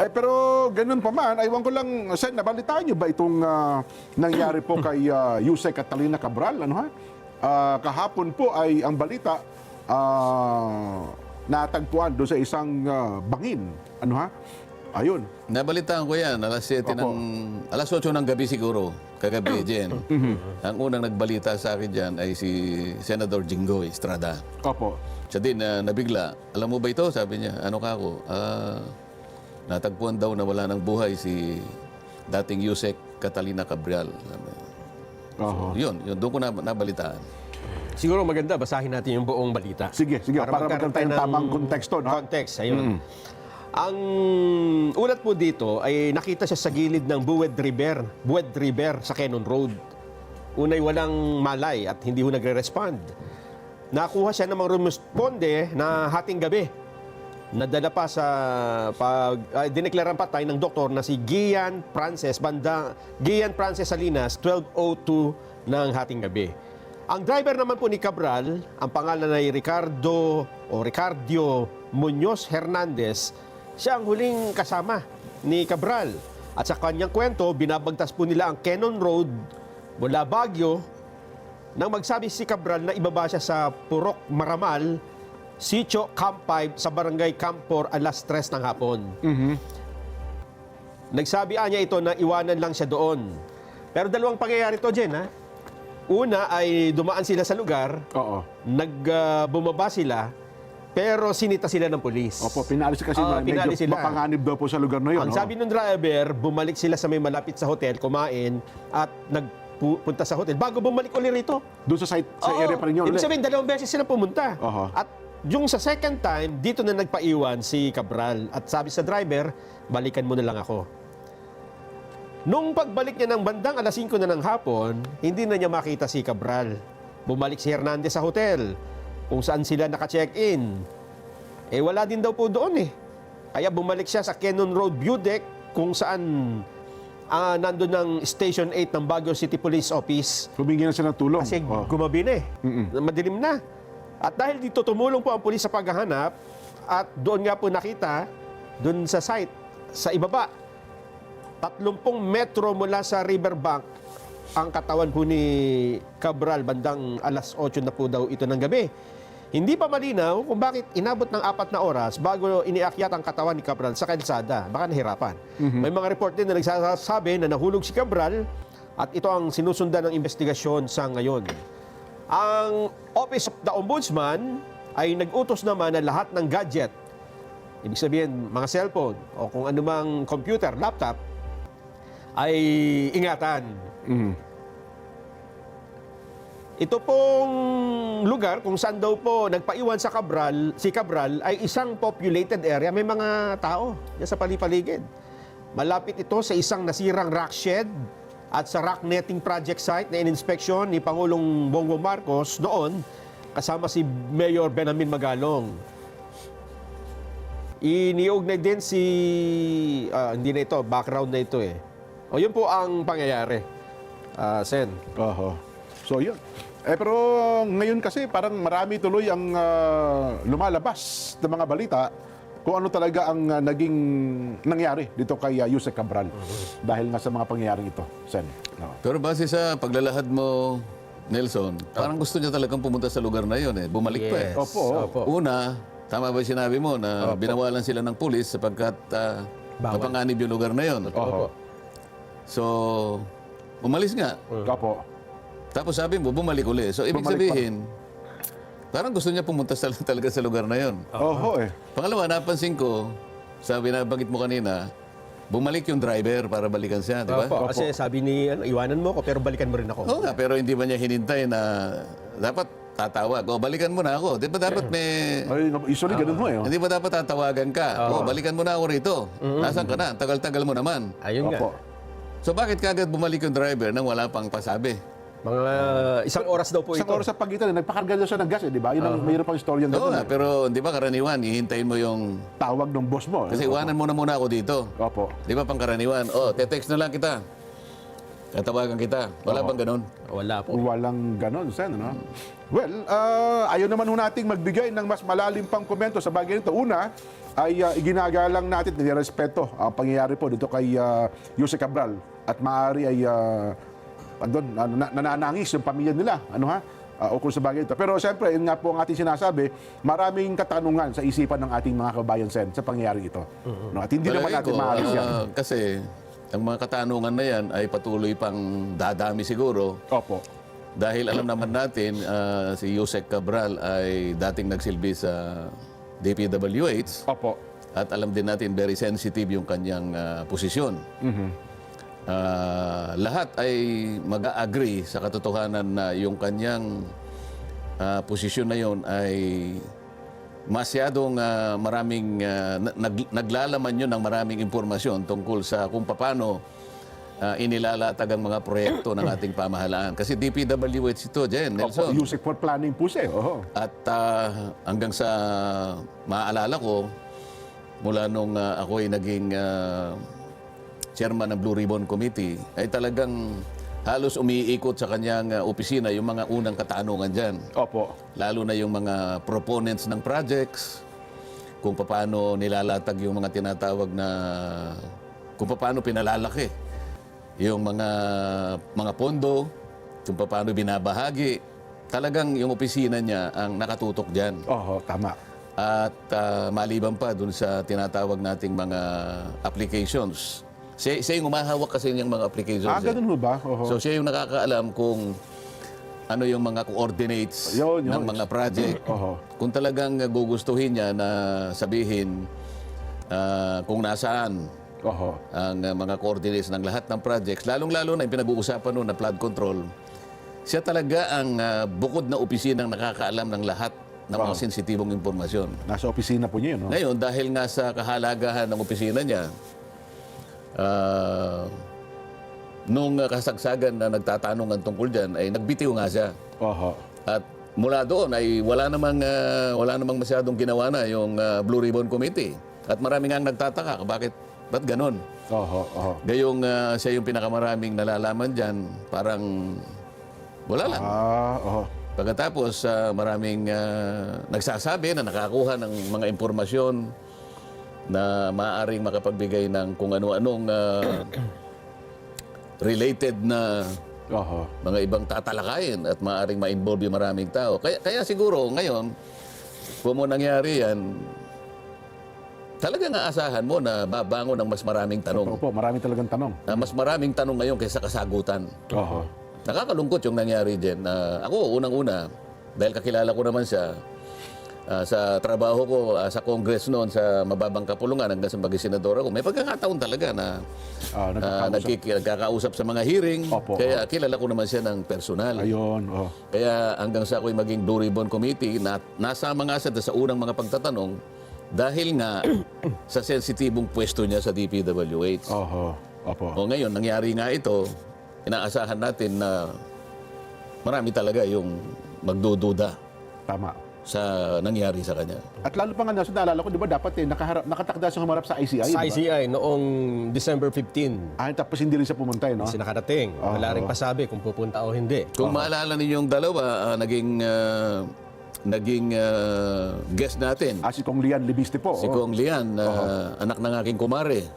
Pero ganun pa man, aywan ko lang, Sen, nabalitaan niyo ba itong nangyari po kay Yusek Catalina Cabral? Ano ha? Kahapon po ay ang balita, natagpuan doon sa isang bangin. Ano ha? Ayun. Nabalitaan ko yan, alas 8 ng gabi siguro, kagabi, Jen. Ang unang nagbalita sa akin dyan ay si Senador Jinggoy Estrada. Opo. Siya din, nabigla. Alam mo ba ito? Sabi niya, ano ka ako? Natagpuan daw na wala ng buhay si dating Yusek Catalina Cabral. So, yun, doon ko nabalitaan. Siguro maganda, basahin natin yung buong balita. Sige, para magkaroon tayo ng tamang konteksto. No? Context, ayun. Ang ulat po dito ay nakita siya sa gilid ng Buwed River sa Cannon Road. Unay walang malay at hindi ho nagre-respond. Nakuha siya namang rumusponde na hating gabi. Nadala pa sa dineklaran pa tayo ng doktor na si Gian Frances Salinas, 12:02 ng hating gabi. Ang driver naman po ni Cabral, ang pangalan ay Ricardo Muñoz Hernandez, siya ang huling kasama ni Cabral. At sa kanyang kwento, binabagtas po nila ang Cannon Road mula Baguio nang magsabi si Cabral na ibaba siya sa Purok Maramal, Sitio Camp 5 sa Barangay Camp 4 alas 3 ng hapon. Nagsabi niya ito na iwanan lang siya doon. Pero dalawang pangyayari to, Jen, ha? Una ay dumaan sila sa lugar, bumaba sila, pero sinita sila ng pulis. Opo, pinalis kasi pinalis medyo sila. mapanganib daw po sa lugar na yun. Ang sabi ng driver, bumalik sila sa may malapit sa hotel, kumain, at nagpunta sa hotel bago bumalik ulit rito. Doon sa area pa rin yun. Ibig sabihin, dalawang beses sila pumunta. At yung sa second time, dito na nagpaiwan si Cabral. At sabi sa driver, balikan mo na lang ako. Nung pagbalik niya ng bandang alas 5 na ng hapon, hindi na niya makita si Cabral. Bumalik si Hernandez sa hotel, kung saan sila naka-check-in. Wala din daw po doon eh. Kaya bumalik siya sa Cannon Road View Deck, kung saan nandun ng Station 8 ng Baguio City Police Office. Humingi na siya ng tulong. Kasi gumabi na eh. Madilim na. At dahil dito tumulong po ang pulis sa paghahanap at doon nga po nakita, doon sa site, sa ibaba, 30 metro mula sa riverbank ang katawan po ni Cabral bandang alas 8 na po daw ito ng gabi. Hindi pa malinaw kung bakit inabot ng 4 na oras bago iniakyat ang katawan ni Cabral sa kalsada. Baka nahirapan. May mga report din na nagsasabi na nahulog si Cabral at ito ang sinusundan ng investigasyon sa ngayon. Ang Office of the Ombudsman ay nag-utos naman na lahat ng gadget, ibig sabihin mga cellphone o kung anumang computer, laptop, ay ingatan. Ito pong lugar kung saan daw po nagpaiwan si Cabral ay isang populated area. May mga tao yan sa palipaligid. Malapit ito sa isang nasirang rock shed at sa rock netting project site na ininspeksyon ni Pangulong Bongbong Marcos noon kasama si Mayor Benamin Magalong. Iniugnay din si hindi na ito, background na ito eh. O yun po ang pangyayari. Sen. So yun. Pero ngayon kasi parang marami tuloy ang lumalabas ng mga balita kung ano talaga ang naging nangyari dito kay Yusek Cabral dahil nga sa mga pangyayaring ito, Sen. Pero base sa paglalahad mo, Nelson, parang gusto niya talagang pumunta sa lugar na yun eh. Bumalik pa eh. Opo. Una, tama ba yung sinabi mo na binawalan sila ng pulis sapagkat mapanganib yung lugar na yun? So, umalis nga. Tapos sabi mo, bumalik uli. So, ibig sabihin, parang gusto niya pumunta talaga sa lugar na yun. Pangalawa, napansin ko, sabi na banggit mo kanina, bumalik yung driver para balikan siya, di ba? Kasi sabi ni, iwanan mo ko pero balikan mo rin ako. Oo nga, pero hindi ba niya hinintay na dapat tatawag? O, balikan mo na ako. Di ba dapat may... Usually, ganun mo eh. Hindi ba dapat tatawagan ka? O, balikan mo na ako rito. Nasaan ka na? Tagal-tagal mo naman. Ayun nga. So, bakit kagad bumalik yung driver nang wala pang pasabi? Mga isang oras daw po ito. Isang oras sa pagitan, nagpakarga daw siya ng gas, di ba? Yun ang mayroon pang istorya doon. Oo nga, pero di ba karaniwan, hihintayin mo yung... Tawag ng boss mo. Kasi iwanan mo na muna ako dito. Di ba pang karaniwan? Te-text na lang kita. Tatawagan kita. Wala bang ganun? Wala po. Walang ganun, Sen, ano? Well, ayaw naman ho nating magbigay ng mas malalim pang komento sa bagay nito. Una, ay iginagalang natin, nirespeto ang pangyayari po dito kay Jose Cabral at maaari ay nananangis yung pamilya nila. Ukol sa bagay ito. Pero siyempre, yun nga po ang ating sinasabi, maraming katanungan sa isipan ng ating mga kabayan Sen sa pangyayari ito. No? At hindi naman natin maalis yan. Kasi ang mga katanungan na yan ay patuloy pang dadami siguro. Opo. Dahil alam naman natin, si Yusek Cabral ay dating nagsilbi sa DPWH. Opo. At alam din natin, very sensitive yung kanyang posisyon. Lahat ay mag-agree sa katotohanan na yung kanyang posisyon na yon ay masyadong maraming naglalaman yun ng maraming impormasyon tungkol sa kung paano inilalatag ang mga proyekto ng ating pamahalaan. Kasi DPWH ito, Jen, Nelson. Opo, Yusek for planning po siya. At hanggang sa maaalala ko, mula nung ako ay naging chairman ng Blue Ribbon Committee, ay talagang halos umiikot sa kanyang opisina yung mga unang katanungan dyan. Opo. Lalo na yung mga proponents ng projects, kung paano nilalatag yung mga tinatawag na, kung paano pinalalaki yung mga pondo, kung paano binabahagi. Talagang yung opisina niya ang nakatutok dyan. Tama. At maliban pa dun sa tinatawag nating mga applications. Siya yung umahawak kasi niyang mga applications. Ganun ho ba? So siya yung nakakaalam kung ano yung mga coordinates ng mga project. Kung talagang gugustuhin niya na sabihin kung nasaan ang mga coordinates ng lahat ng projects, lalong-lalo na yung pinag-uusapan noon na flood control, siya talaga ang bukod na opisinang nakakaalam ng lahat ng mga sensitibong impormasyon. Nasa opisina po niya yun. Ngayon, dahil nga sa kahalagahan ng opisina niya, nung kasagsagan na nagtatanungan tungkol dyan, ay nagbitiw nga siya. At mula doon ay wala namang masyadong ginawa na yung Blue Ribbon Committee. At marami nga nagtataka, ba't ganon? Gayong siya yung pinakamaraming nalalaman dyan, parang wala lang. Pagkatapos, maraming nagsasabi na nakakuha ng mga impormasyon na maaaring makapagbigay ng kung ano-anong related na mga ibang tatalakayin at maaaring ma-involve yung maraming tao. Kaya siguro ngayon, kung mo nangyari yan, talagang aasahan mo na babangon ng mas maraming tanong. Opo, maraming talagang tanong. Mas maraming tanong ngayon kaysa kasagutan. Nakakalungkot yung nangyari din. Ako, unang-una, dahil kakilala ko naman siya, sa trabaho ko sa Congress noon sa mababang kapulungan hanggang sa maging senador ako, may pagkakataon talaga na nagkakausap sa mga hearing. Kaya kilala ko naman siya ng personal. Kaya hanggang sa ako'y maging Blue Ribbon Committee, nasama nga siya sa unang mga pagtatanong dahil nga sa sensitibong pwesto niya sa DPWH. O ngayon, nangyari nga ito, inaasahan natin na marami talaga yung magdududa. Tama. Sa nangyari sa kanya. At lalo pa nga naalala ko, di ba dapat nakatakda siyang humarap sa ICI? Sa ICI noong December 15. Tapos hindi rin siya pumunta, no? Kasi nakarating. Wala rin pasabi kung pupunta o hindi. Kung maalala ninyong dalawa, naging guest natin. Si Kong Lian Libiste po. Si Kong Lian, anak ng aking kumare.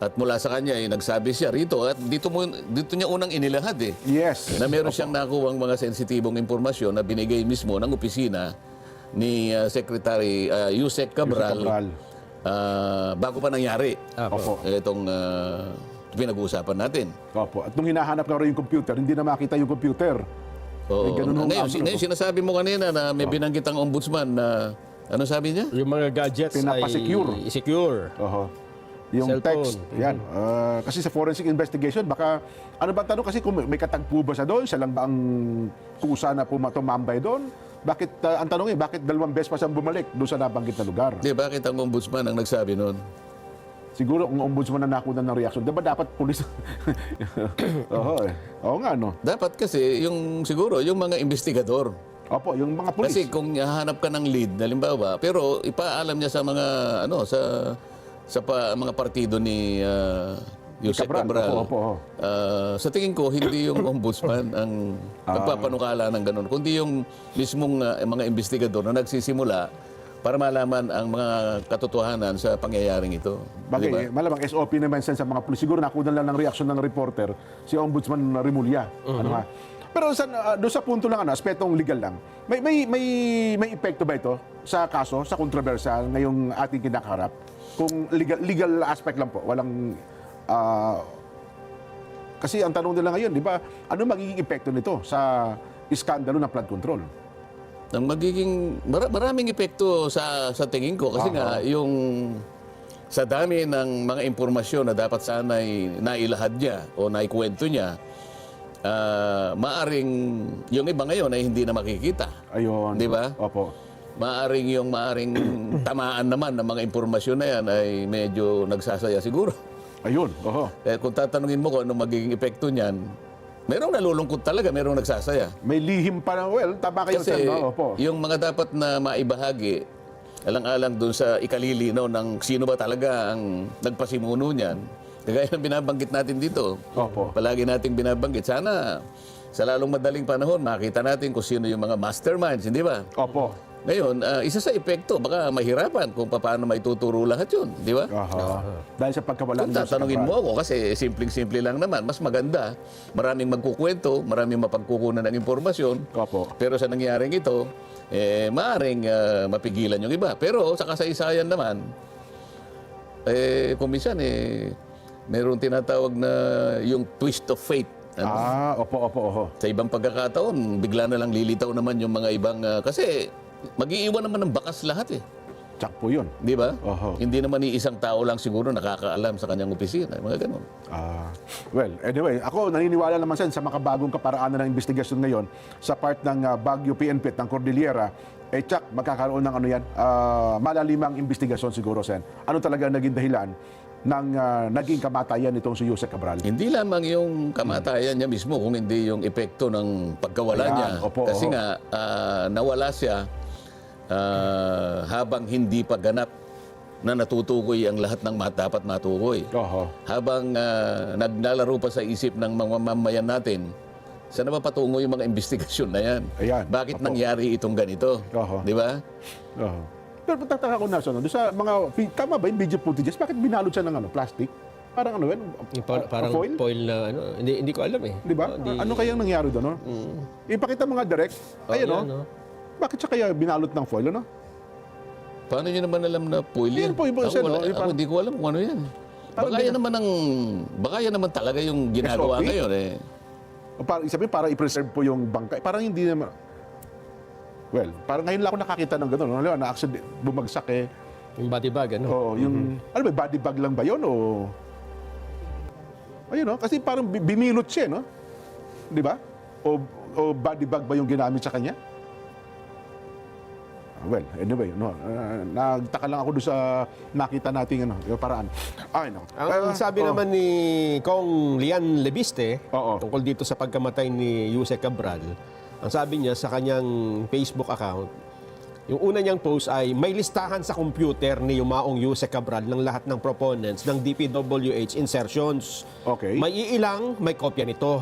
At mula sa kanya, nagsabi siya rito, at dito niya unang inilahad Yes. na meron siyang nakuwang mga sensitibong impormasyon na binigay mismo ng opisina ni Secretary Yusek Cabral, bago pa nangyari itong pinag-uusapan natin. At nung hinahanap na rin yung computer, hindi na makita yung computer. Ngayon, sinasabi mo kanina na may binanggit ang ombudsman na, ano sabi niya? Yung mga gadgets ay secure. Yung cellphone. text, yan. Kasi sa forensic investigation, baka, ano ba tanong, kasi kung may katagpo ba siya doon, siya lang ba ang kusa na tumambay doon? Bakit, ang tanong bakit 2 beses pa siyang bumalik doon sa nabanggit na lugar? Bakit ang ombudsman ang nagsabi noon? Siguro, ang ombudsman na nakunan ng reaksyon, di ba dapat pulis? Oo nga, no? Dapat kasi, siguro, yung mga investigador. Yung mga pulis. Kasi kung hahanap ka ng lead, halimbawa, pero ipaalam niya sa mga, mga partido ni Yusek Cabral. Sa tingin ko, hindi yung ombudsman ang nagpapanukala ng ganun, kundi yung mismong mga investigador na nagsisimula para malaman ang mga katotohanan sa pangyayaring ito. Bagay, Di ba? malamang SOP naman sa mga pulis. Siguro nakunan lang ng reaksyon ng reporter si Ombudsman Rimulya. Ano nga? Pero doon sa punto lang, aspetong legal lang, may epekto ba ito sa kaso, sa kontrobersya ngayong ating kinakaharap? Kung legal aspect lang po, walang... kasi ang tanong nila ngayon, di ba, ano magiging epekto nito sa iskandalo ng flood control? Ang magiging maraming epekto sa tingin ko kasi nga yung sa dami ng mga impormasyon na dapat sana'y nailahad niya o naikwento niya, maaring yung iba ngayon ay hindi na makikita. Ayun. Di ba? Opo. Maaring tamaan naman ng mga impormasyon na yan ay medyo nagsasaya siguro. Ayun. Oho. Kung tatanungin mo kung anong magiging epekto niyan, merong nalulungkot talaga, merong nagsasaya. May lihim pa na, well, tama kayo, Kasi sir, no? Opo. yung mga dapat na maibahagi, alang-alang dun sa ikalilinaw ng sino ba talaga ang nagpasimuno niyan, kagaya ng binabanggit natin dito. Opo. Palagi nating binabanggit. Sana sa lalong madaling panahon, makita natin kung sino yung mga masterminds, hindi ba? Opo. Ngayon, isa sa epekto, baka mahirapan kung paano maituturo lahat yun, di ba? Aha. Dahil sa pagkawala Kung ng tatanungin mo ako, kasi simpleng-simple lang naman, mas maganda, maraming magkukwento, maraming mapagkukunan ng impormasyon, Opo. pero sa nangyaring ito, maaring mapigilan yung iba. Pero sa kasaysayan naman, kung minsan, meron tinatawag na yung twist of fate. Opo. Sa ibang pagkakataon, bigla na lang lilitaw naman yung mga ibang... kasi mag-iiwan naman ng bakas lahat eh. Tsak po yun. Di ba? Oho. Hindi naman isang tao lang siguro nakakaalam sa kanyang opisina. Mga ganun. Well, anyway, ako naniniwala naman sa makabagong kaparaanan ng investigasyon ngayon sa part ng Baguio PNP ng Cordillera, tsak, magkakaroon ng malalimang investigasyon siguro, Sen. Ano talaga naging dahilan ng naging kamatayan nitong si Yusek Cabral? Hindi lamang yung kamatayan niya mismo, kung hindi yung epekto ng pagkawala Ayan, niya. opo, Kasi oho. nga, nawala siya habang hindi pa ganap na natutukoy ang lahat ng dapat matukoy. Oho. Habang naglalaro pa sa isip ng mga mamamayan natin, saan na ba patungo yung mga investigasyon na yan? Ayan, Bakit opo. nangyari itong ganito? Oho. Di ba? Oho. Pero tataka ko na, doon sa mga, tama ba yung video footages? Bakit binalot siya ng plastic? Parang Parang foil? foil na ano, hindi ko alam eh. Di ba? Ano kayang nangyari doon? No? Ipakita mga direct. Ayun, no? yan, no? Bakit siya kaya binalot ng foil, ano? Paano nyo naman alam na foil yan? Yan po, iba siya, no? Ako hindi ko alam kung ano yan. Parang Baka yan naman talaga yung ginagawa SOP? ngayon eh. O sabihin, para i-preserve po yung bangkay. Parang hindi naman... Well, parang ngayon lang ako nakakita ng gano'n. Alam mo, na-accident, bumagsak eh. Yung body bag, ano? Oo, yung... Ano ba, body bag lang ba yun o... Ayun, no? Kasi parang binilot siya, no? Di ba? O body bag ba yung ginamit sa kanya? Well, anyway, no, nagtaka lang ako doon sa nakita nating yung paraan. Ay, no. Ang sabi naman ni Kong Lian Lebiste, Oo. tungkol dito sa pagkamatay ni Yusek Cabral, ang sabi niya sa kanyang Facebook account, yung una niyang post ay, may listahan sa computer ni Yumaong Yusek Cabral ng lahat ng proponents ng DPWH insertions. Okay. May iilang, may kopya nito.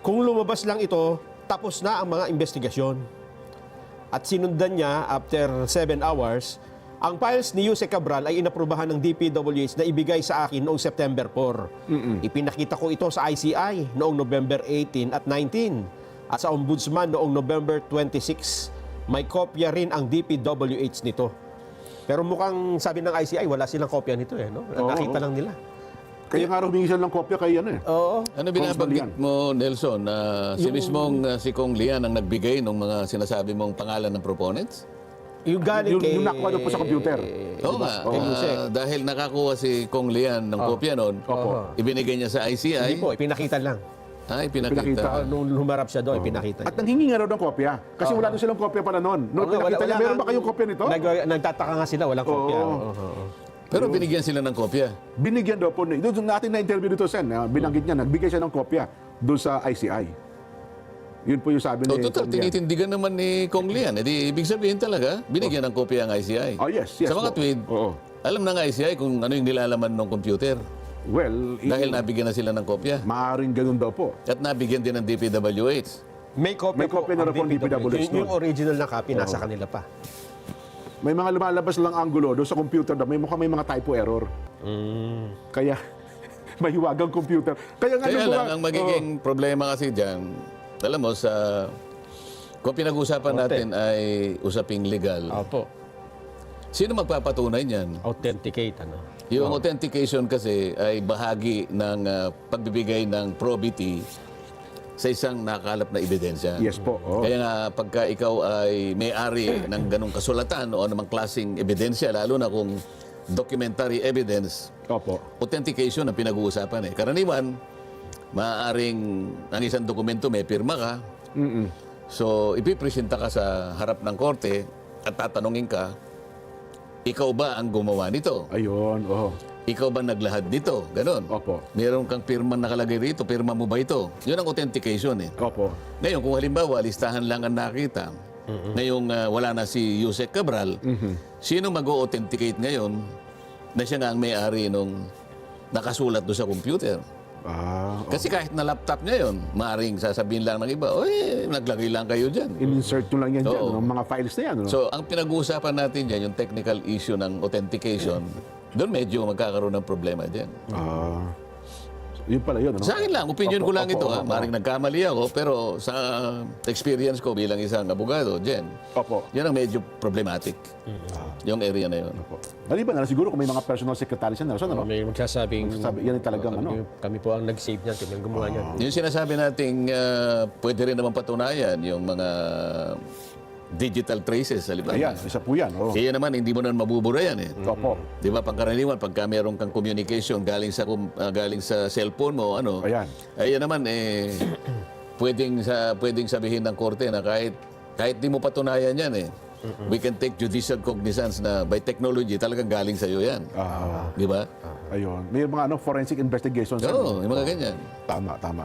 Kung lumabas lang ito, tapos na ang mga investigasyon. At sinundan niya, after 7 hours, ang files ni Yusek Cabral ay inaprubahan ng DPWH na ibigay sa akin noong September 4. Ipinakita ko ito sa ICI noong November 18 at 19. At sa Ombudsman noong November 26. May kopya rin ang DPWH nito. Pero mukhang sabi ng ICI, wala silang kopya nito eh. No? Nakita lang nila. Kaya nga humingi siya ng kopya kay ano eh. Oo. Ano binabanggit mo, Nelson, na si mismong si Kong Lian ang nagbigay ng mga sinasabi mong pangalan ng proponents? Yung galing kay... Yung nakuha na po sa computer. Oo nga. Kay Yusek. Dahil nakakuha si Kong Lian ng kopya noon, ibinigay niya sa ICI. Hindi po, ipinakita lang. Pinakita. Nung humarap siya doon, ipinakita At nanghingi nga raw ng kopya. Kasi wala doon silang kopya pala noon. Noon pinakita niya, meron ba kayong kopya nito? Nagtataka nga sila, walang kopya. Pero binigyan sila ng kopya. Binigyan daw po. Doon natin na-interview dito, Sen. Binanggit niya, nagbigay siya ng kopya doon sa ICI. Yun po yung sabi ni Total, Kong Lian. tinitindigan naman ni Kong Lian. Ibig sabihin talaga, binigyan ng kopya ang ICI. Oh, yes. Sa mga po. tweet, Oo. alam ng ICI kung ano yung nilalaman ng computer. Well, Dahil nabigyan na sila ng kopya. maaaring ganun daw po. At nabigyan din ng DPWH. May kopya May kopya na rin po ang DPWH Yung original na copy, nasa kanila pa. may mga lumalabas lang anggulo doon sa computer na may mukhang may mga typo error. Kaya, mahiwagang computer. Kaya nga Kaya nung lang, mga- ang magiging problema kasi dyan, alam mo, kung pinag-usapan natin ay usaping legal, Opo. sino magpapatunay niyan? Authenticate, ano? Yung authentication kasi ay bahagi ng pagbibigay ng probity sa isang nakalap na ebidensya. Yes po. Oo. Kaya nga, pagka ikaw ay may-ari ng ganong kasulatan o anumang klaseng ebidensya, lalo na kung documentary evidence, Opo. authentication ang pinag-uusapan eh. Karaniwan, maaaring ang isang dokumento may pirma ka, so ipipresenta ka sa harap ng korte at tatanungin ka, ikaw ba ang gumawa nito? Ayun. Oo. Ikaw ba naglahad nito? Ganon. Opo. Meron kang pirma nakalagay rito, pirma mo ba ito? Yun ang authentication eh. Opo. Ngayon, kung halimbawa, listahan lang ang nakita, ngayong wala na si Yusek Cabral, sino mag-authenticate ngayon na siya nga ang may-ari nung nakasulat doon sa computer? Kasi kahit na laptop niya yun, maaaring sasabihin lang ng iba, oy, naglagay lang kayo dyan. In-insert nyo lang yan dyan, Oo. ano, mga files na yan. Ano? So, ang pinag-uusapan natin dyan, yung technical issue ng authentication, doon medyo magkakaroon ng problema dyan. Yun pala yun. Ano? Sa akin lang, opinion ko lang ito. Opo. Maring nagkamali ako, pero sa experience ko bilang isang abogado, Jen, Opo. yan ang medyo problematic. Yung area na yun. Opo. Maliban na siguro kung may mga personal secretary siya, Nelson, ano? May magsasabing, Yan ay talagang kami po ang nag-save niyan, kami ang gumawa niyan. Yung sinasabi nating pwede rin naman patunayan yung mga digital traces, halimbawa. Ayan, isa po yan. Oh. Kaya naman, hindi mo naman mabubura yan eh. Opo. Di ba, pagkaraniwan, pagka meron kang communication galing sa cellphone mo, ano, Ayan. ayan naman, pwedeng sabihin ng korte na kahit di mo patunayan yan eh, we can take judicial cognizance na by technology, talagang galing sa'yo yan. Di ba? Ayun. May mga forensic investigations. Oo, yung mga ganyan. Tama, tama.